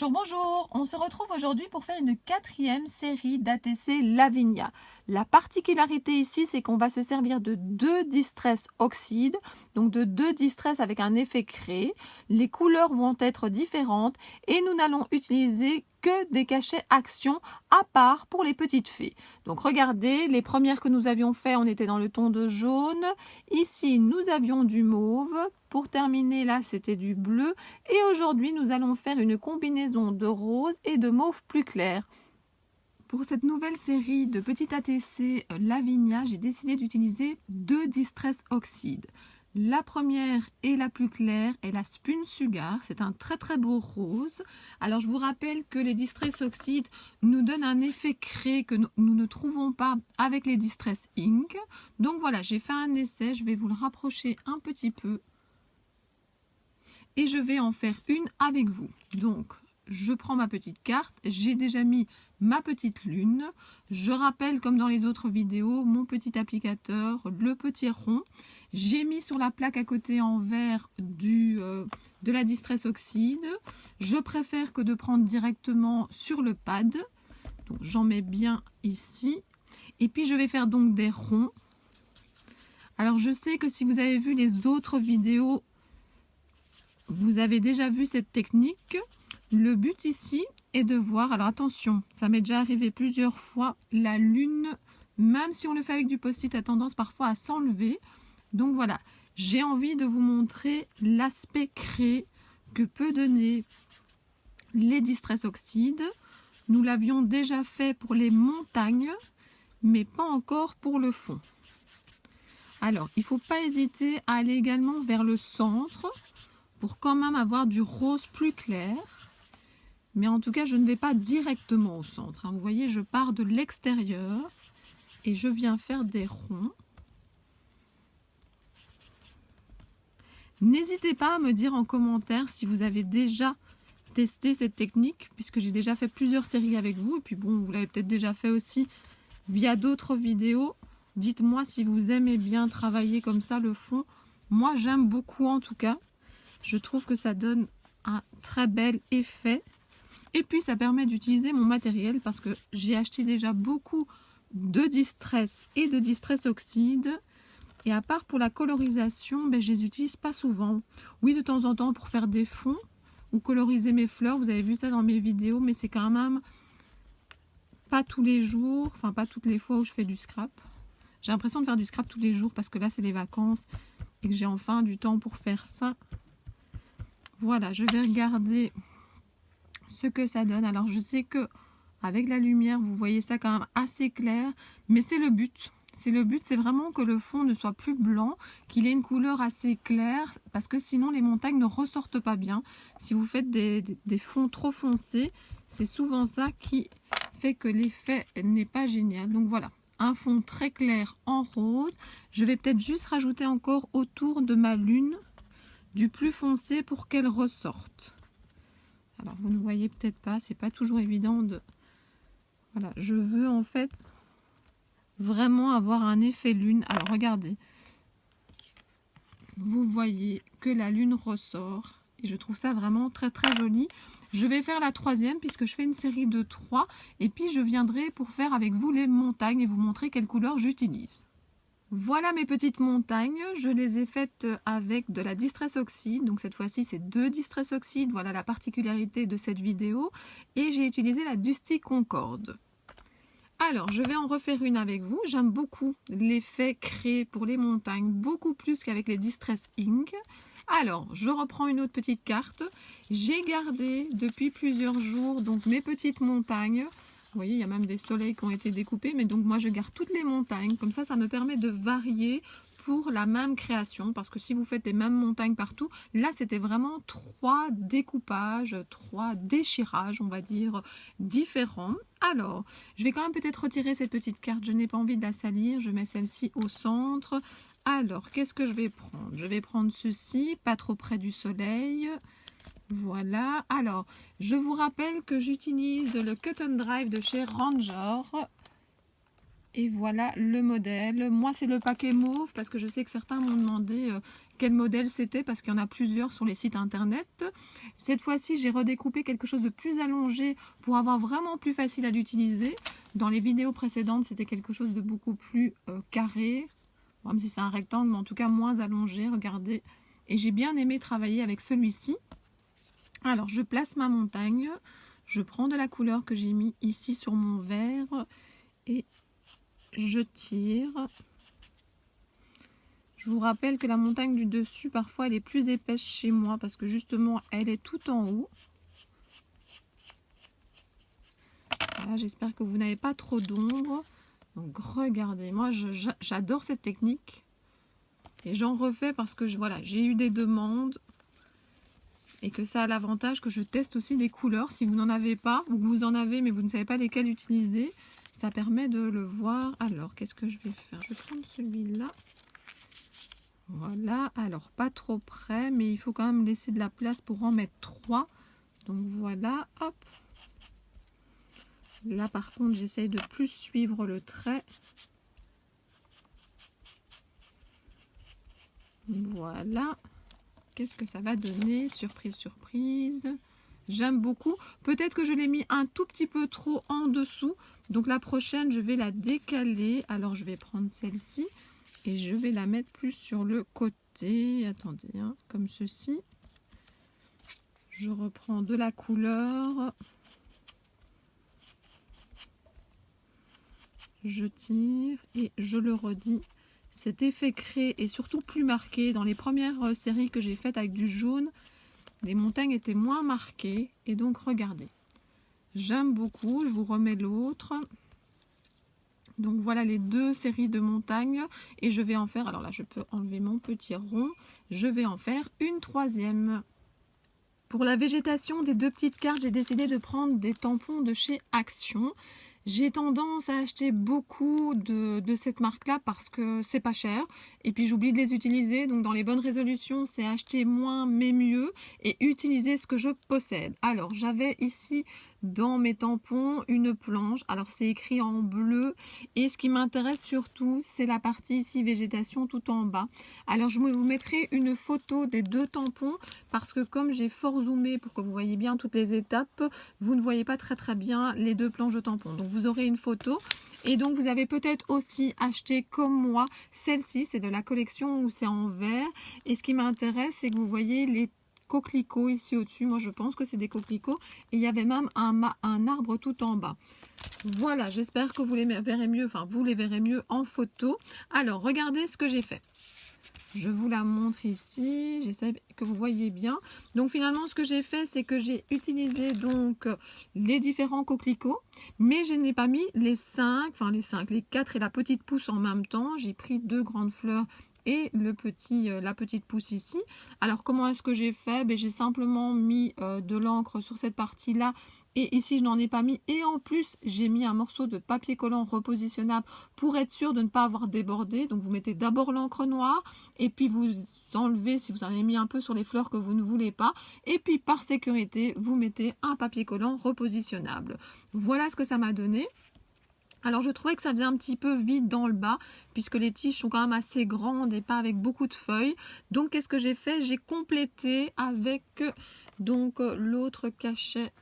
Bonjour, bonjour. On se retrouve aujourd'hui pour faire une quatrième série d'ATC Lavinia. La particularité ici, c'est qu'on va se servir de deux distress oxydes, donc de deux distress avec un effet créé. Les couleurs vont être différentes et nous n'allons utiliser que des cachets action à part pour les petites fées. Donc regardez, les premières que nous avions fait, on était dans le ton de jaune. Ici, nous avions du mauve. Pour terminer, là, c'était du bleu. Et aujourd'hui, nous allons faire une combinaison de rose et de mauve plus clair. Pour cette nouvelle série de petits ATC Lavinia, j'ai décidé d'utiliser deux Distress Oxydes. La première et la plus claire est la Spun Sugar. C'est un très beau rose. Alors je vous rappelle que les Distress Oxydes nous donnent un effet créé que nous ne trouvons pas avec les Distress Ink. Donc voilà, j'ai fait un essai. Je vais vous le rapprocher un petit peu. Et je vais en faire une avec vous. Donc, je prends ma petite carte, j'ai déjà mis ma petite lune. Je rappelle, comme dans les autres vidéos, mon petit applicateur, le petit rond. J'ai mis sur la plaque à côté en vert de la Distress Oxyde. Je préfère que de prendre directement sur le pad. Donc, j'en mets bien ici. Et puis, je vais faire donc des ronds. Alors, je sais que si vous avez vu les autres vidéos, vous avez déjà vu cette technique. Le but ici est de voir, alors attention, ça m'est déjà arrivé plusieurs fois, la lune, même si on le fait avec du post-it, a tendance parfois à s'enlever. Donc voilà, j'ai envie de vous montrer l'aspect créé que peut donner les Distress Oxydes. Nous l'avions déjà fait pour les montagnes, mais pas encore pour le fond. Alors, il ne faut pas hésiter à aller également vers le centre, pour quand même avoir du rose plus clair. Mais en tout cas, je ne vais pas directement au centre. Vous voyez, je pars de l'extérieur et je viens faire des ronds. N'hésitez pas à me dire en commentaire si vous avez déjà testé cette technique, puisque j'ai déjà fait plusieurs séries avec vous. Et puis bon, vous l'avez peut-être déjà fait aussi via d'autres vidéos. Dites-moi si vous aimez bien travailler comme ça le fond. Moi, j'aime beaucoup en tout cas. Je trouve que ça donne un très bel effet. Et puis, ça permet d'utiliser mon matériel parce que j'ai acheté déjà beaucoup de Distress et de Distress Oxyde. Et à part pour la colorisation, je les utilise pas souvent. Oui, de temps en temps pour faire des fonds ou coloriser mes fleurs. Vous avez vu ça dans mes vidéos, mais c'est quand même pas tous les jours. Enfin, pas toutes les fois où je fais du scrap. J'ai l'impression de faire du scrap tous les jours parce que là, c'est les vacances et que j'ai enfin du temps pour faire ça. Voilà, je vais regarder ce que ça donne. Alors, je sais que avec la lumière, vous voyez ça quand même assez clair, mais c'est le but. C'est le but, c'est vraiment que le fond ne soit plus blanc, qu'il ait une couleur assez claire, parce que sinon les montagnes ne ressortent pas bien. Si vous faites des fonds trop foncés, c'est souvent ça qui fait que l'effet n'est pas génial. Donc voilà, un fond très clair en rose. Je vais peut-être juste rajouter encore autour de ma lune du plus foncé pour qu'elle ressorte. Alors vous ne voyez peut-être pas, c'est pas toujours évident de... Voilà, je veux en fait vraiment avoir un effet lune. Alors regardez, vous voyez que la lune ressort et je trouve ça vraiment très joli. Je vais faire la troisième puisque je fais une série de 3 et puis je viendrai pour faire avec vous les montagnes et vous montrer quelle couleur j'utilise. Voilà mes petites montagnes, je les ai faites avec de la Distress Oxyde, donc cette fois-ci c'est deux Distress Oxyde, voilà la particularité de cette vidéo, et j'ai utilisé la Dusty Concorde. Alors je vais en refaire une avec vous, j'aime beaucoup l'effet créé pour les montagnes, beaucoup plus qu'avec les Distress Ink. Alors je reprends une autre petite carte, j'ai gardé depuis plusieurs jours donc mes petites montagnes. Vous voyez, il y a même des soleils qui ont été découpés, mais donc moi je garde toutes les montagnes, comme ça me permet de varier pour la même création, parce que si vous faites les mêmes montagnes partout, là c'était vraiment 3 découpages, 3 déchirages, on va dire, différents. Alors, je vais quand même peut-être retirer cette petite carte, je n'ai pas envie de la salir, je mets celle-ci au centre. Alors, qu'est-ce que je vais prendre? Je vais prendre ceci, pas trop près du soleil. Voilà, alors je vous rappelle que j'utilise le Cut and Drive de chez Ranger. Et voilà le modèle. Moi, c'est le paquet mauve parce que je sais que certains m'ont demandé quel modèle c'était parce qu'il y en a plusieurs sur les sites internet. Cette fois-ci, j'ai redécoupé quelque chose de plus allongé pour avoir vraiment plus facile à l'utiliser. Dans les vidéos précédentes, c'était quelque chose de beaucoup plus carré. Bon, même si c'est un rectangle, mais en tout cas moins allongé. Regardez. Et j'ai bien aimé travailler avec celui-ci. Alors, je place ma montagne. Je prends de la couleur que j'ai mis ici sur mon verre et je tire. Je vous rappelle que la montagne du dessus, parfois, elle est plus épaisse chez moi parce que justement, elle est tout en haut. Voilà, j'espère que vous n'avez pas trop d'ombre. Donc, regardez, moi, j'adore cette technique. Et j'en refais parce que voilà, j'ai eu des demandes et que ça a l'avantage que je teste aussi des couleurs. Si vous n'en avez pas ou que vous en avez mais vous ne savez pas lesquelles utiliser, ça permet de le voir. Alors, qu'est-ce que je vais faire? Je vais prendre celui-là. Voilà, alors pas trop près, mais il faut quand même laisser de la place pour en mettre 3. Donc voilà, hop. Là par contre, j'essaye de plus suivre le trait. Voilà. Qu'est-ce que ça va donner? Surprise, surprise. J'aime beaucoup. Peut-être que je l'ai mis un tout petit peu trop en dessous. Donc la prochaine, je vais la décaler. Alors je vais prendre celle-ci et je vais la mettre plus sur le côté. Attendez, hein, comme ceci. Je reprends de la couleur. Je tire et je le redis. Cet effet créé est surtout plus marqué. Dans les premières séries que j'ai faites avec du jaune, les montagnes étaient moins marquées. Et donc regardez. J'aime beaucoup. Je vous remets l'autre. Donc voilà les deux séries de montagnes. Et je vais en faire, alors là je peux enlever mon petit rond. Je vais en faire une troisième. Pour la végétation des deux petites cartes, j'ai décidé de prendre des tampons de chez Action. J'ai tendance à acheter beaucoup de cette marque-là parce que c'est pas cher. Et puis j'oublie de les utiliser. Donc dans les bonnes résolutions, c'est acheter moins mais mieux et utiliser ce que je possède. Alors j'avais ici dans mes tampons une planche. Alors c'est écrit en bleu. Et ce qui m'intéresse surtout, c'est la partie ici végétation tout en bas. Alors je vous mettrai une photo des deux tampons parce que comme j'ai fort zoomé pour que vous voyez bien toutes les étapes, vous ne voyez pas très bien les deux planches de tampons. Donc vous aurez une photo. Et donc vous avez peut-être aussi acheté comme moi celle-ci, c'est de la collection où c'est en vert. Et ce qui m'intéresse, c'est que vous voyez les coquelicots ici au-dessus. Moi je pense que c'est des coquelicots. Et il y avait même un arbre tout en bas. Voilà, j'espère que vous les verrez mieux, enfin vous les verrez mieux en photo. Alors regardez ce que j'ai fait. Je vous la montre ici, j'essaie que vous voyez bien. Donc finalement ce que j'ai fait, c'est que j'ai utilisé donc les différents coquelicots, mais je n'ai pas mis les 5, enfin les 4 et la petite pousse en même temps. J'ai pris 2 grandes fleurs et la petite pousse ici. Alors comment est-ce que j'ai fait? J'ai simplement mis de l'encre sur cette partie-là. Et ici, je n'en ai pas mis. Et en plus, j'ai mis un morceau de papier collant repositionnable pour être sûr de ne pas avoir débordé. Donc, vous mettez d'abord l'encre noire et puis vous enlevez, si vous en avez mis un peu sur les fleurs que vous ne voulez pas. Et puis, par sécurité, vous mettez un papier collant repositionnable. Voilà ce que ça m'a donné. Alors je trouvais que ça faisait un petit peu vide dans le bas puisque les tiges sont quand même assez grandes et pas avec beaucoup de feuilles. Donc qu'est-ce que j'ai fait? J'ai complété avec donc l'autre cachet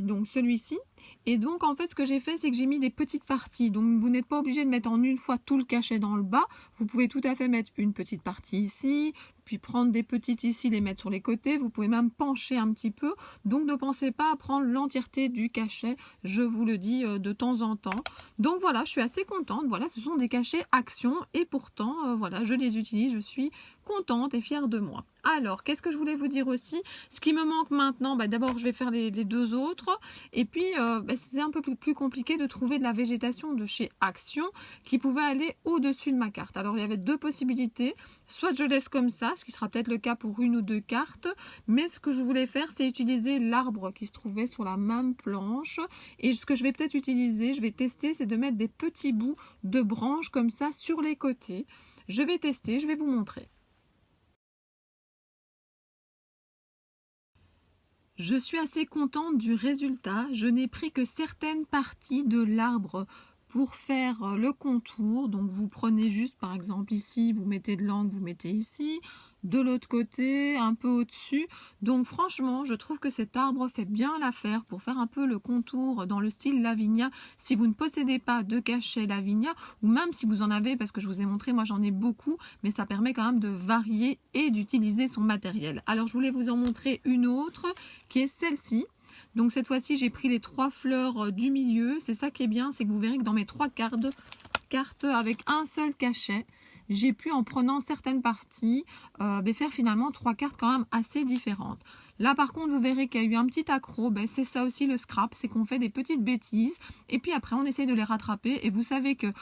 donc celui-ci. Et donc en fait ce que j'ai fait, c'est que j'ai mis des petites parties. Donc vous n'êtes pas obligé de mettre en une fois tout le cachet dans le bas. Vous pouvez tout à fait mettre une petite partie ici, puis prendre des petites ici, les mettre sur les côtés. Vous pouvez même pencher un petit peu. Donc ne pensez pas à prendre l'entièreté du cachet, je vous le dis de temps en temps. Donc voilà, je suis assez contente. Voilà, ce sont des cachets Action et pourtant voilà, je les utilise, je suis contente et fière de moi. Alors, qu'est-ce que je voulais vous dire aussi? Ce qui me manque maintenant, d'abord je vais faire les deux autres. Et puis, c'est un peu plus compliqué de trouver de la végétation de chez Action qui pouvait aller au-dessus de ma carte. Alors, il y avait deux possibilités. Soit je laisse comme ça, ce qui sera peut-être le cas pour une ou deux cartes. Mais ce que je voulais faire, c'est utiliser l'arbre qui se trouvait sur la même planche. Et ce que je vais peut-être utiliser, je vais tester, c'est de mettre des petits bouts de branches comme ça sur les côtés. Je vais tester, je vais vous montrer. Je suis assez contente du résultat. Je n'ai pris que certaines parties de l'arbre pour faire le contour. Donc vous prenez juste par exemple ici, vous mettez de l'angle, vous mettez ici, de l'autre côté, un peu au-dessus. Donc franchement, je trouve que cet arbre fait bien l'affaire pour faire un peu le contour dans le style Lavinia. Si vous ne possédez pas de cachet Lavinia, ou même si vous en avez, parce que je vous ai montré, moi j'en ai beaucoup, mais ça permet quand même de varier et d'utiliser son matériel. Alors je voulais vous en montrer une autre, qui est celle-ci. Donc cette fois-ci, j'ai pris les 3 fleurs du milieu. C'est ça qui est bien, c'est que vous verrez que dans mes 3 cartes avec un seul cachet, j'ai pu, en prenant certaines parties, faire finalement 3 cartes quand même assez différentes. Là par contre, vous verrez qu'il y a eu un petit accro, c'est ça aussi le scrap, c'est qu'on fait des petites bêtises et puis après on essaye de les rattraper. Et vous savez qu'il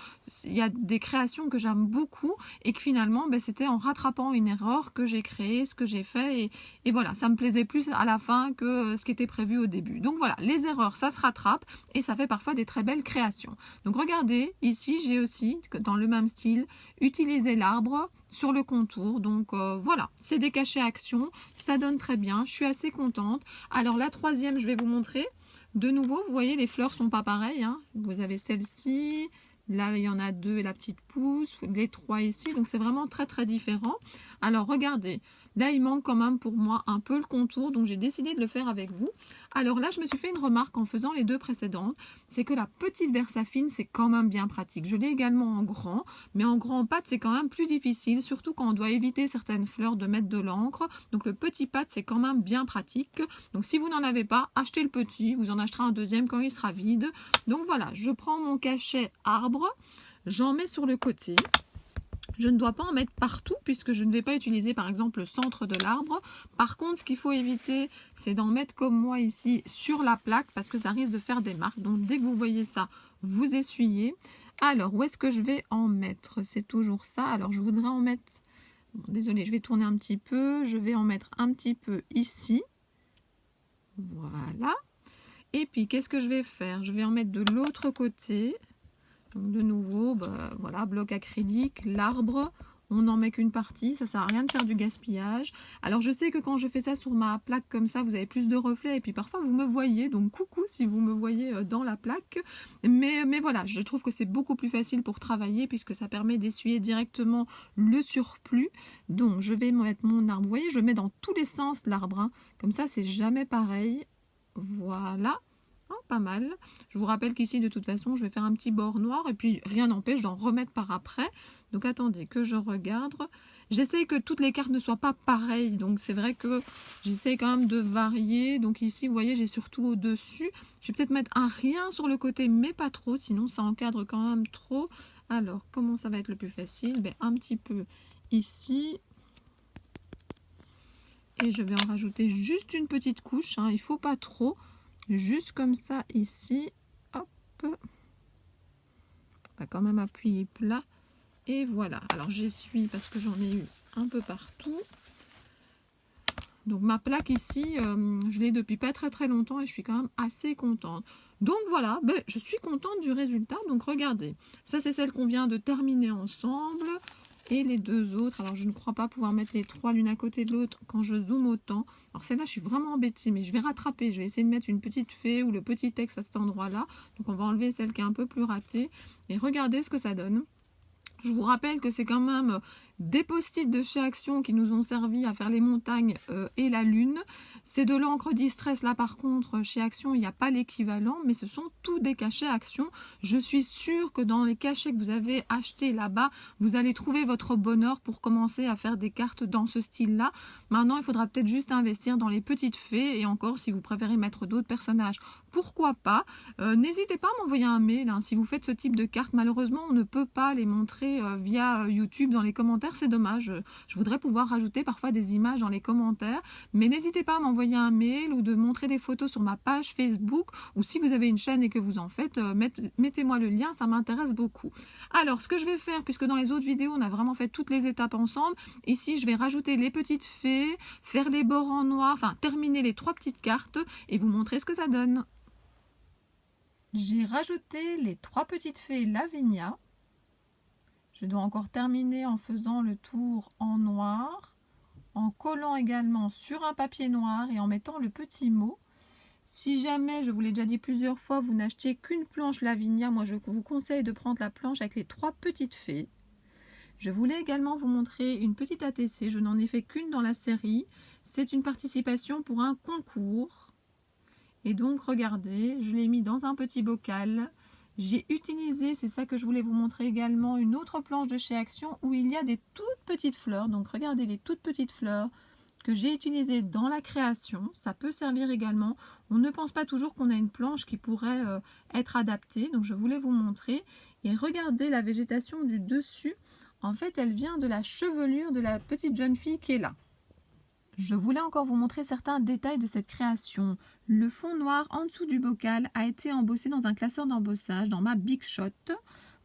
y a des créations que j'aime beaucoup et que finalement c'était en rattrapant une erreur que j'ai créé ce que j'ai fait, et voilà, ça me plaisait plus à la fin que ce qui était prévu au début. Donc voilà, les erreurs ça se rattrape et ça fait parfois des très belles créations. Donc regardez, ici j'ai aussi, dans le même style, utilisé l'arbre sur le contour. Donc voilà, c'est des cachets action, ça donne très bien, je suis assez contente. Alors la troisième, je vais vous montrer. De nouveau, vous voyez, les fleurs sont pas pareilles, hein. Vous avez celle-ci, là il y en a 2 et la petite pousse, les 3 ici, donc c'est vraiment très très différent. Alors regardez, là il manque quand même pour moi un peu le contour, donc j'ai décidé de le faire avec vous. Alors là je me suis fait une remarque en faisant les 2 précédentes, c'est que la petite Versafine c'est quand même bien pratique. Je l'ai également en grand, mais en grand pâte c'est quand même plus difficile, surtout quand on doit éviter certaines fleurs de mettre de l'encre. Donc le petit pâte c'est quand même bien pratique. Donc si vous n'en avez pas, achetez le petit, vous en acheterez un deuxième quand il sera vide. Donc voilà, je prends mon cachet arbre, j'en mets sur le côté. Je ne dois pas en mettre partout puisque je ne vais pas utiliser par exemple le centre de l'arbre. Par contre, ce qu'il faut éviter, c'est d'en mettre comme moi ici sur la plaque parce que ça risque de faire des marques. Donc dès que vous voyez ça, vous essuyez. Alors, où est-ce que je vais en mettre? C'est toujours ça. Alors, je voudrais en mettre... Bon, désolée, je vais tourner un petit peu. Je vais en mettre un petit peu ici. Voilà. Et puis, qu'est-ce que je vais faire? Je vais en mettre de l'autre côté. Donc de nouveau, voilà, bloc acrylique, l'arbre, on n'en met qu'une partie, ça sert à rien de faire du gaspillage. Alors je sais que quand je fais ça sur ma plaque comme ça, vous avez plus de reflets et puis parfois vous me voyez, donc coucou si vous me voyez dans la plaque. Mais voilà, je trouve que c'est beaucoup plus facile pour travailler puisque ça permet d'essuyer directement le surplus. Donc je vais mettre mon arbre, vous voyez, je mets dans tous les sens l'arbre, hein. Comme ça c'est jamais pareil. Voilà. Pas mal. Je vous rappelle qu'ici de toute façon je vais faire un petit bord noir et puis rien n'empêche d'en remettre par après. Donc attendez que je regarde. J'essaye que toutes les cartes ne soient pas pareilles, donc c'est vrai que j'essaye quand même de varier. Donc ici vous voyez j'ai surtout au dessus. Je vais peut-être mettre un rien sur le côté mais pas trop, sinon ça encadre quand même trop. Alors comment ça va être le plus facile? Un petit peu ici. Et je vais en rajouter juste une petite couche, hein. Il ne faut pas trop. Juste comme ça ici, hop, on va quand même appuyer plat et voilà. Alors j'essuie parce que j'en ai eu un peu partout. Donc ma plaque ici, je l'ai depuis pas très longtemps et je suis quand même assez contente. Donc voilà, je suis contente du résultat. Donc regardez, ça c'est celle qu'on vient de terminer ensemble. Et les 2 autres, alors je ne crois pas pouvoir mettre les 3 l'une à côté de l'autre quand je zoome autant. Alors celle-là, je suis vraiment embêtée, mais je vais rattraper. Je vais essayer de mettre une petite fée ou le petit texte à cet endroit-là. Donc on va enlever celle qui est un peu plus ratée. Et regardez ce que ça donne. Je vous rappelle que c'est quand même des post-it de chez Action qui nous ont servi à faire les montagnes et la lune. C'est de l'encre Distress. Là par contre chez Action il n'y a pas l'équivalent, mais ce sont tous des cachets Action. Je suis sûre que dans les cachets que vous avez achetés là-bas, vous allez trouver votre bonheur pour commencer à faire des cartes dans ce style-là. Maintenant il faudra peut-être juste investir dans les petites fées et encore si vous préférez mettre d'autres personnages, pourquoi pas. N'hésitez pas à m'envoyer un mail hein, si vous faites ce type de cartes. Malheureusement on ne peut pas les montrer via YouTube dans les commentaires, c'est dommage. Je voudrais pouvoir rajouter parfois des images dans les commentaires, mais n'hésitez pas à m'envoyer un mail ou de montrer des photos sur ma page Facebook, ou si vous avez une chaîne et que vous en faites, mettez-moi le lien, ça m'intéresse beaucoup. Alors ce que je vais faire, puisque dans les autres vidéos on a vraiment fait toutes les étapes ensemble, ici je vais rajouter les petites fées, faire les bords en noir, enfin terminer les 3 petites cartes et vous montrer ce que ça donne. J'ai rajouté les 3 petites fées Lavinia. Je dois encore terminer en faisant le tour en noir, en collant également sur un papier noir et en mettant le petit mot. Si jamais, je vous l'ai déjà dit plusieurs fois, vous n'achetiez qu'une planche Lavinia, moi je vous conseille de prendre la planche avec les 3 petites fées. Je voulais également vous montrer une petite ATC, je n'en ai fait qu'une dans la série. C'est une participation pour un concours. Et donc regardez, je l'ai mis dans un petit bocal. J'ai utilisé, c'est ça que je voulais vous montrer également, une autre planche de chez Action où il y a des toutes petites fleurs. Donc regardez les toutes petites fleurs que j'ai utilisées dans la création. Ça peut servir également. On ne pense pas toujours qu'on a une planche qui pourrait être adaptée. Donc je voulais vous montrer. Et regardez la végétation du dessus. En fait, elle vient de la chevelure de la petite jeune fille qui est là. Je voulais encore vous montrer certains détails de cette création. Le fond noir en dessous du bocal a été embossé dans un classeur d'embossage dans ma Big Shot.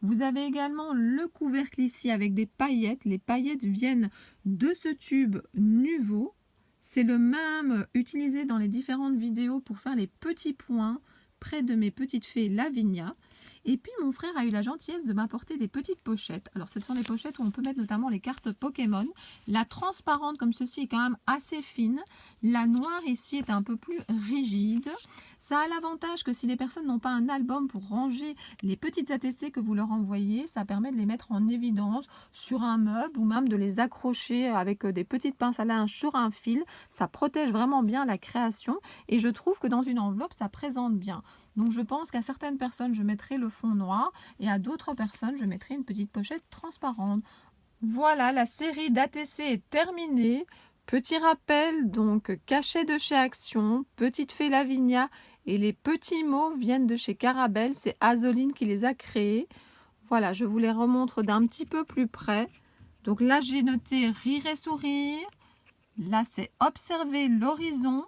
Vous avez également le couvercle ici avec des paillettes. Les paillettes viennent de ce tube Nuvo. C'est le même utilisé dans les différentes vidéos pour faire les petits points près de mes petites fées Lavinia. Et puis mon frère a eu la gentillesse de m'apporter des petites pochettes. Alors ce sont des pochettes où on peut mettre notamment les cartes Pokémon. La transparente comme ceci est quand même assez fine. La noire ici est un peu plus rigide. Ça a l'avantage que si les personnes n'ont pas un album pour ranger les petites ATC que vous leur envoyez, ça permet de les mettre en évidence sur un meuble ou même de les accrocher avec des petites pinces à linge sur un fil. Ça protège vraiment bien la création et je trouve que dans une enveloppe, ça présente bien. Donc je pense qu'à certaines personnes, je mettrai le fond noir et à d'autres personnes, je mettrai une petite pochette transparente. Voilà, la série d'ATC est terminée. Petit rappel, donc cachet de chez Action, Petite Fée Lavinia et les petits mots viennent de chez Carabelle. C'est Azoline qui les a créés. Voilà, je vous les remontre d'un petit peu plus près. Donc là, j'ai noté rire et sourire. Là, c'est observer l'horizon.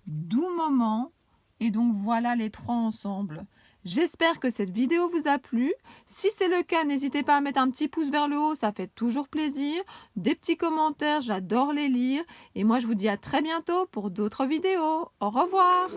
Doux moment. Et donc voilà les 3 ensemble. J'espère que cette vidéo vous a plu. Si c'est le cas, n'hésitez pas à mettre un petit pouce vers le haut, ça fait toujours plaisir. Des petits commentaires, j'adore les lire. Et moi je vous dis à très bientôt pour d'autres vidéos. Au revoir!